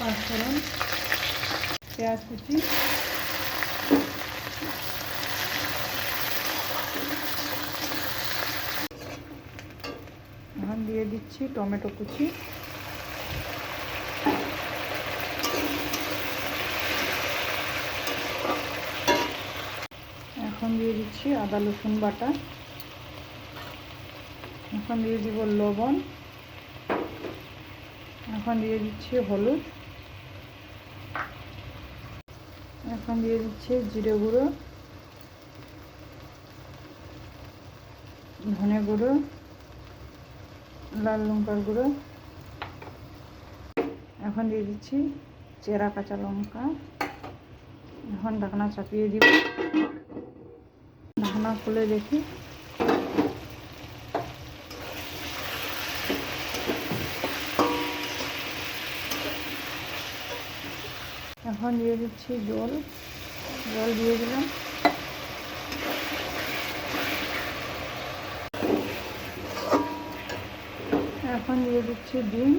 পাঁচফোড়ন, পেঁয়াজ কুচি, এখন দিয়ে দিচ্ছি টমেটো কুচি, এখন দিয়ে দিচ্ছি আদা রসুন বাটা, এখন দিয়ে দিব লবণ, এখন দিয়ে দিচ্ছি হলুদ, এখন দিয়ে দিচ্ছি জিরে গুঁড়ো, ধনে গুঁড়ো, লাল লঙ্কার গুঁড়ো, এখন দিয়ে দিচ্ছি চেরা কাঁচা লঙ্কা। এখন ঢাকনা চাপিয়ে দিব, ঢাকনা খুলে দেখি, এখন দিয়ে দিচ্ছি জল দিয়ে দিলাম, এখন দিয়ে দিচ্ছি ডিম,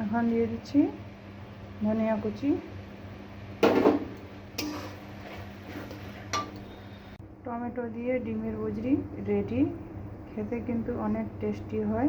এখন দিয়ে দিচ্ছি ধনিয়া কুচি, টমেটো দিয়ে ডিমের বজরি রেডি। খেতে কিন্তু অনেক টেস্টি হয়।